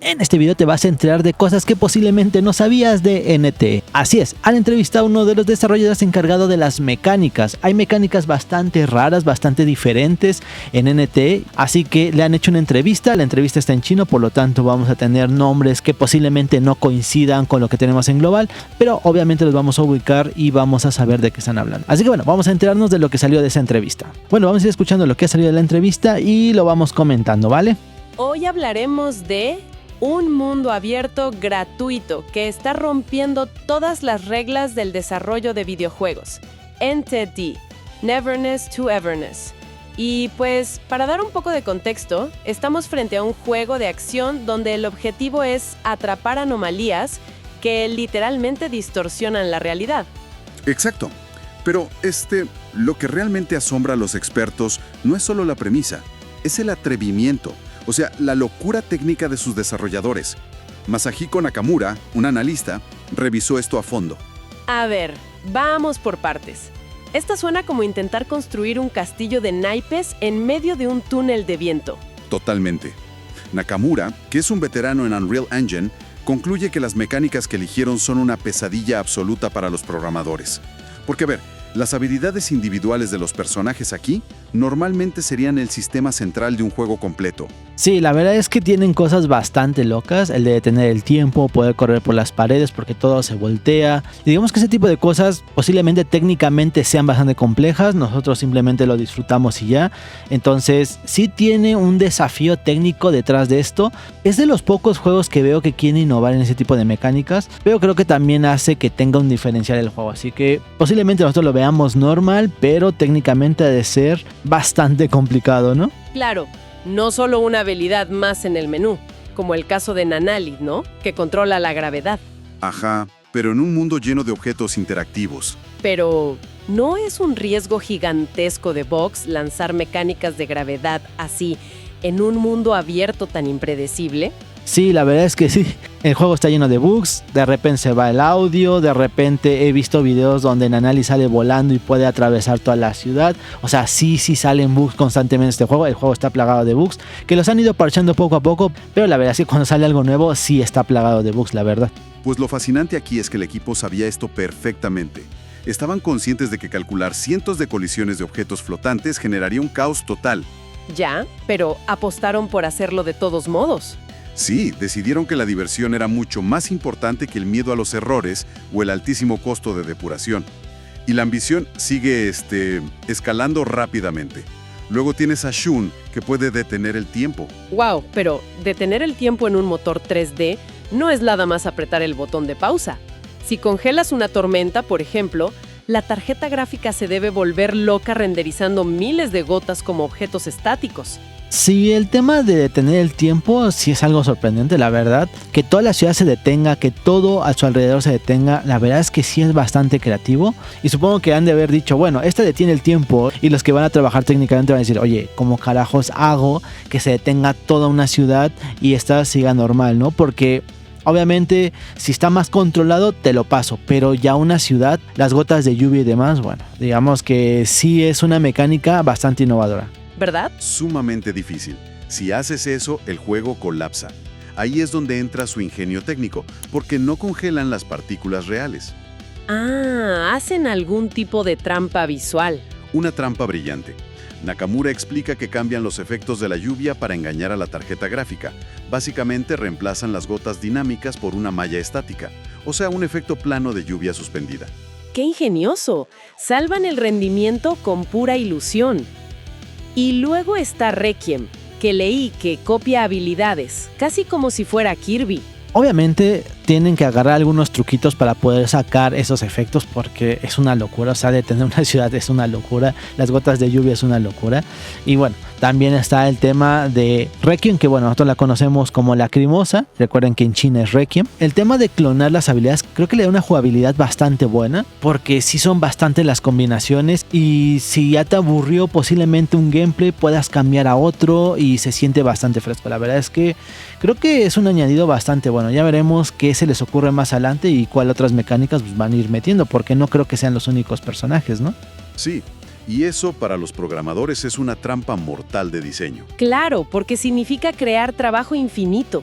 En este video te vas a enterar de cosas que posiblemente no sabías de NT. Así es, han entrevistado a uno de los desarrolladores encargado de las mecánicas. Hay mecánicas bastante raras, bastante diferentes en NT, así que le han hecho una entrevista. La entrevista está en chino, por lo tanto vamos a tener nombres que posiblemente no coincidan con lo que tenemos en global, pero obviamente los vamos a ubicar y vamos a saber de qué están hablando. Así que bueno, vamos a enterarnos de lo que salió de esa entrevista. Bueno, vamos a ir escuchando lo que ha salido de la entrevista y lo vamos comentando, ¿vale? Hoy hablaremos de un mundo abierto gratuito que está rompiendo todas las reglas del desarrollo de videojuegos. NTD, Neverness to Everness. Y pues, para dar un poco de contexto, estamos frente a un juego de acción donde el objetivo es atrapar anomalías que literalmente distorsionan la realidad. Exacto. Pero lo que realmente asombra a los expertos no es solo la premisa, es el atrevimiento. O sea, la locura técnica de sus desarrolladores. Masahiko Nakamura, un analista, revisó esto a fondo. A ver, vamos por partes. Esta suena como intentar construir un castillo de naipes en medio de un túnel de viento. Totalmente. Nakamura, que es un veterano en Unreal Engine, concluye que las mecánicas que eligieron son una pesadilla absoluta para los programadores. Porque, a ver, las habilidades individuales de los personajes aquí normalmente serían el sistema central de un juego completo. Sí, la verdad es que tienen cosas bastante locas, el de detener el tiempo, poder correr por las paredes porque todo se voltea. Y digamos que ese tipo de cosas posiblemente técnicamente sean bastante complejas, nosotros simplemente lo disfrutamos y ya. Entonces sí tiene un desafío técnico detrás de esto. Es de los pocos juegos que veo que quieren innovar en ese tipo de mecánicas, pero creo que también hace que tenga un diferencial el juego. Así que posiblemente nosotros lo veamos normal, pero técnicamente ha de ser bastante complicado, ¿no? Claro. No solo una habilidad más en el menú, como el caso de Nanali, ¿no? Que controla la gravedad. Ajá, pero en un mundo lleno de objetos interactivos. Pero, ¿no es un riesgo gigantesco de Vox lanzar mecánicas de gravedad así en un mundo abierto tan impredecible? Sí, la verdad es que sí. El juego está lleno de bugs, de repente se va el audio, de repente he visto videos donde Nanali sale volando y puede atravesar toda la ciudad. O sea, sí salen bugs constantemente en este juego. El juego está plagado de bugs, que los han ido parchando poco a poco, pero la verdad es que cuando sale algo nuevo sí está plagado de bugs, la verdad. Pues lo fascinante aquí es que el equipo sabía esto perfectamente. Estaban conscientes de que calcular cientos de colisiones de objetos flotantes generaría un caos total. Ya, pero apostaron por hacerlo de todos modos. Sí, decidieron que la diversión era mucho más importante que el miedo a los errores o el altísimo costo de depuración. Y la ambición sigue escalando rápidamente. Luego tienes a Shun, que puede detener el tiempo. Wow, pero detener el tiempo en un motor 3D no es nada más apretar el botón de pausa. Si congelas una tormenta, por ejemplo, la tarjeta gráfica se debe volver loca renderizando miles de gotas como objetos estáticos. Sí, el tema de detener el tiempo sí es algo sorprendente, la verdad. Que toda la ciudad se detenga, que todo a su alrededor se detenga, la verdad es que sí es bastante creativo. Y supongo que han de haber dicho, bueno, detiene el tiempo. Y los que van a trabajar técnicamente van a decir, oye, ¿cómo carajos hago que se detenga toda una ciudad y esta siga normal, ¿no? Porque obviamente, si está más controlado, te lo paso. Pero ya una ciudad, las gotas de lluvia y demás, bueno, digamos que sí es una mecánica bastante innovadora. ¿Verdad? Sumamente difícil. Si haces eso, el juego colapsa. Ahí es donde entra su ingenio técnico, porque no congelan las partículas reales. Ah, hacen algún tipo de trampa visual. Una trampa brillante. Nakamura explica que cambian los efectos de la lluvia para engañar a la tarjeta gráfica. Básicamente reemplazan las gotas dinámicas por una malla estática, o sea, un efecto plano de lluvia suspendida. ¡Qué ingenioso! Salvan el rendimiento con pura ilusión. Y luego está Requiem, que leí que copia habilidades, casi como si fuera Kirby. Obviamente tienen que agarrar algunos truquitos para poder sacar esos efectos porque es una locura, o sea, detener una ciudad es una locura, las gotas de lluvia es una locura. Y bueno, también está el tema de Requiem, que bueno, nosotros la conocemos como Lacrimosa, recuerden que en China es Requiem. El tema de clonar las habilidades creo que le da una jugabilidad bastante buena, porque sí son bastante las combinaciones y si ya te aburrió posiblemente un gameplay puedas cambiar a otro y se siente bastante fresco. La verdad es que creo que es un añadido bastante bueno, ya veremos qué se les ocurre más adelante y cuál otras mecánicas pues, van a ir metiendo, porque no creo que sean los únicos personajes, ¿no? Sí. Y eso para los programadores es una trampa mortal de diseño. Claro, porque significa crear trabajo infinito.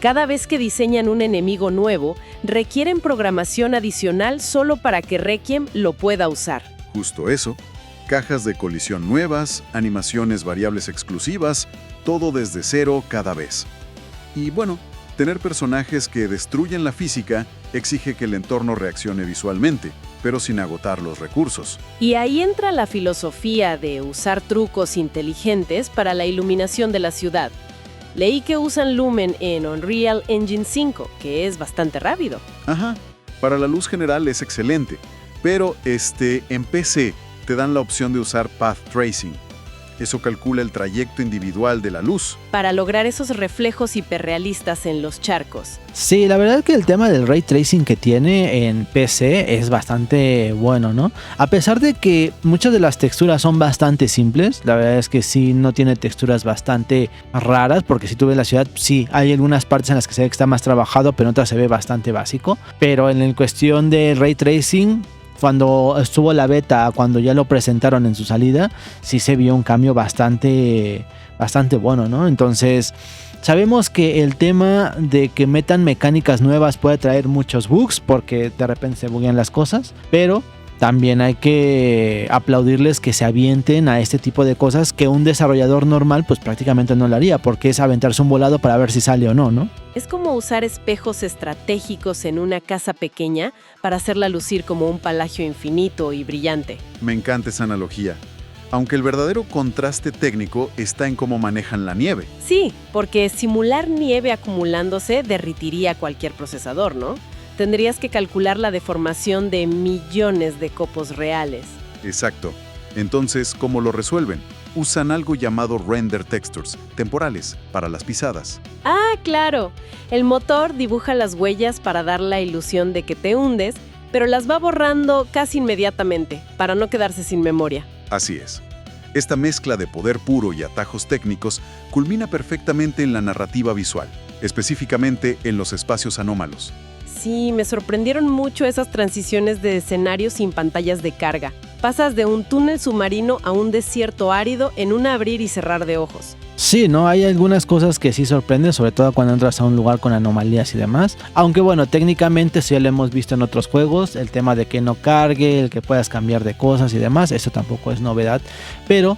Cada vez que diseñan un enemigo nuevo, requieren programación adicional solo para que Requiem lo pueda usar. Justo eso. Cajas de colisión nuevas, animaciones variables exclusivas, todo desde cero cada vez. Y bueno, tener personajes que destruyen la física exige que el entorno reaccione visualmente, pero sin agotar los recursos. Y ahí entra la filosofía de usar trucos inteligentes para la iluminación de la ciudad. Leí que usan Lumen en Unreal Engine 5, que es bastante rápido. Ajá, para la luz general es excelente, pero en PC te dan la opción de usar Path Tracing. Eso calcula el trayecto individual de la luz. Para lograr esos reflejos hiperrealistas en los charcos. Sí, la verdad es que el tema del ray tracing que tiene en PC es bastante bueno, ¿no? A pesar de que muchas de las texturas son bastante simples, la verdad es que sí no tiene texturas bastante raras, porque si tú ves la ciudad, sí, hay algunas partes en las que se ve que está más trabajado, pero en otras se ve bastante básico. Pero en cuestión de ray tracing, cuando estuvo la beta, cuando ya lo presentaron en su salida, sí se vio un cambio bastante bueno, ¿no? Entonces, sabemos que el tema de que metan mecánicas nuevas puede traer muchos bugs, porque de repente se buguean las cosas, pero también hay que aplaudirles que se avienten a este tipo de cosas que un desarrollador normal pues prácticamente no lo haría, porque es aventarse un volado para ver si sale o no, ¿no? Es como usar espejos estratégicos en una casa pequeña para hacerla lucir como un palacio infinito y brillante. Me encanta esa analogía. Aunque el verdadero contraste técnico está en cómo manejan la nieve. Sí, porque simular nieve acumulándose derritiría cualquier procesador, ¿no? Tendrías que calcular la deformación de millones de copos reales. Exacto. Entonces, ¿cómo lo resuelven? Usan algo llamado render textures, temporales, para las pisadas. Ah, claro. El motor dibuja las huellas para dar la ilusión de que te hundes, pero las va borrando casi inmediatamente, para no quedarse sin memoria. Así es. Esta mezcla de poder puro y atajos técnicos culmina perfectamente en la narrativa visual, específicamente en los espacios anómalos. Sí, me sorprendieron mucho esas transiciones de escenarios sin pantallas de carga. Pasas de un túnel submarino a un desierto árido en un abrir y cerrar de ojos. Sí, ¿no? Hay algunas cosas que sí sorprenden, sobre todo cuando entras a un lugar con anomalías y demás. Aunque bueno, técnicamente sí lo hemos visto en otros juegos, el tema de que no cargue, el que puedas cambiar de cosas y demás, eso tampoco es novedad. Pero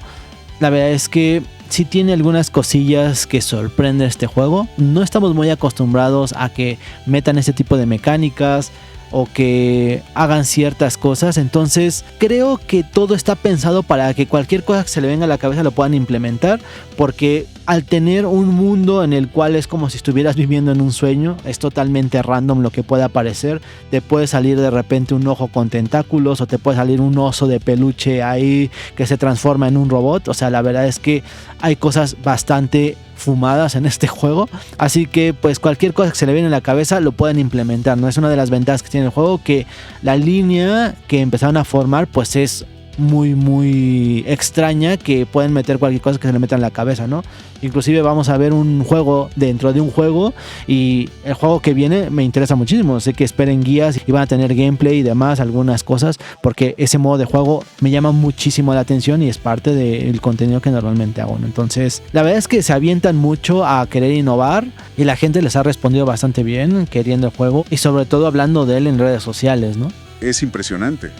la verdad es que sí tiene algunas cosillas que sorprende este juego. No estamos muy acostumbrados a que metan este tipo de mecánicas o que hagan ciertas cosas, entonces creo que todo está pensado para que cualquier cosa que se le venga a la cabeza lo puedan implementar, porque al tener un mundo en el cual es como si estuvieras viviendo en un sueño, es totalmente random lo que puede aparecer. Te puede salir de repente un ojo con tentáculos, o te puede salir un oso de peluche ahí que se transforma en un robot. O sea, la verdad es que hay cosas bastante fumadas en este juego, así que pues cualquier cosa que se le viene a la cabeza lo pueden implementar, ¿no? Es una de las ventajas que tiene el juego, que la línea que empezaron a formar pues es muy extraña, que pueden meter cualquier cosa que se le meta en la cabeza, ¿no? Inclusive vamos a ver un juego dentro de un juego, y el juego que viene me interesa muchísimo. Sé que esperen guías y van a tener gameplay y demás, algunas cosas, porque ese modo de juego me llama muchísimo la atención y es parte del contenido que normalmente hago, ¿no? Entonces, la verdad es que se avientan mucho a querer innovar y la gente les ha respondido bastante bien queriendo el juego, y sobre todo hablando de él en redes sociales, ¿no? Es impresionante.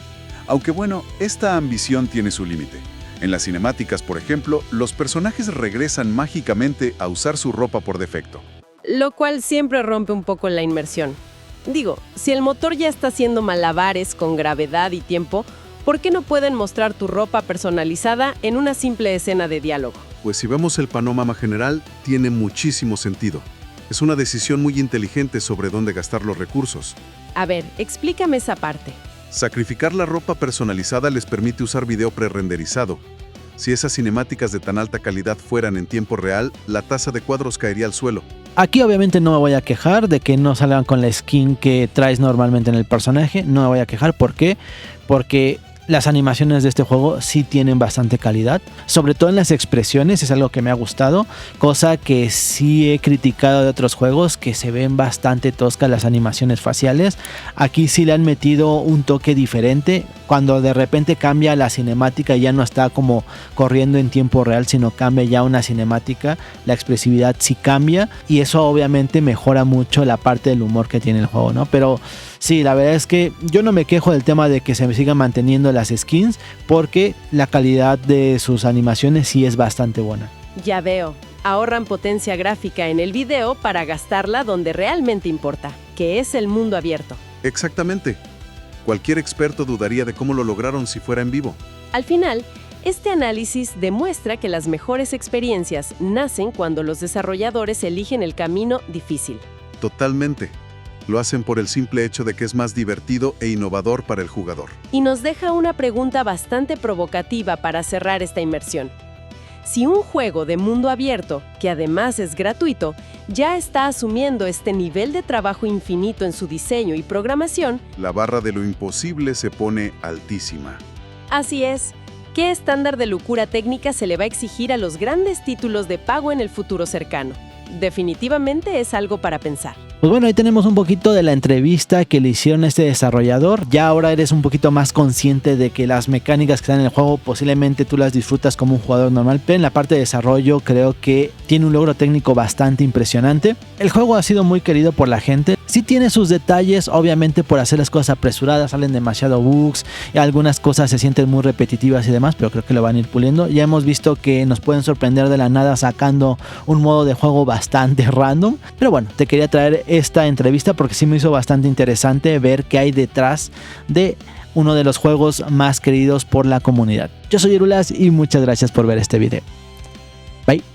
Aunque bueno, esta ambición tiene su límite. En las cinemáticas, por ejemplo, los personajes regresan mágicamente a usar su ropa por defecto. Lo cual siempre rompe un poco la inmersión. Digo, si el motor ya está haciendo malabares con gravedad y tiempo, ¿por qué no pueden mostrar tu ropa personalizada en una simple escena de diálogo? Pues si vemos el panorama general, tiene muchísimo sentido. Es una decisión muy inteligente sobre dónde gastar los recursos. A ver, explícame esa parte. Sacrificar la ropa personalizada les permite usar video prerenderizado. Si esas cinemáticas de tan alta calidad fueran en tiempo real, la tasa de cuadros caería al suelo. Aquí obviamente no me voy a quejar de que no salgan con la skin que traes normalmente en el personaje. No me voy a quejar. ¿Por qué? Porque las animaciones de este juego sí tienen bastante calidad, sobre todo en las expresiones, es algo que me ha gustado, cosa que sí he criticado de otros juegos, que se ven bastante toscas las animaciones faciales. Aquí sí le han metido un toque diferente, cuando de repente cambia la cinemática y ya no está como corriendo en tiempo real, sino cambia ya una cinemática, la expresividad sí cambia y eso obviamente mejora mucho la parte del humor que tiene el juego, ¿no? Pero sí, la verdad es que yo no me quejo del tema de que se sigan manteniendo las skins, porque la calidad de sus animaciones sí es bastante buena. Ya veo, ahorran potencia gráfica en el video para gastarla donde realmente importa, que es el mundo abierto. Exactamente. Cualquier experto dudaría de cómo lo lograron si fuera en vivo. Al final, este análisis demuestra que las mejores experiencias nacen cuando los desarrolladores eligen el camino difícil. Totalmente. Lo hacen por el simple hecho de que es más divertido e innovador para el jugador. Y nos deja una pregunta bastante provocativa para cerrar esta inmersión. Si un juego de mundo abierto, que además es gratuito, ya está asumiendo este nivel de trabajo infinito en su diseño y programación, La barra de lo imposible se pone altísima. así es, ¿qué estándar de locura técnica se le va a exigir a los grandes títulos de pago en el futuro cercano? Definitivamente es algo para pensar. Pues bueno, ahí tenemos un poquito de la entrevista que le hicieron a este desarrollador. Ya ahora eres un poquito más consciente de que las mecánicas que están en el juego posiblemente tú las disfrutas como un jugador normal, pero en la parte de desarrollo creo que tiene un logro técnico bastante impresionante. El juego ha sido muy querido por la gente. Sí tiene sus detalles, obviamente por hacer las cosas apresuradas, salen demasiado bugs y algunas cosas se sienten muy repetitivas y demás, pero creo que lo van a ir puliendo. Ya hemos visto que nos pueden sorprender de la nada sacando un modo de juego bastante random, pero bueno, te quería traer esta entrevista porque sí me hizo bastante interesante ver qué hay detrás de uno de los juegos más queridos por la comunidad. Yo soy Irulas y muchas gracias por ver este video. Bye.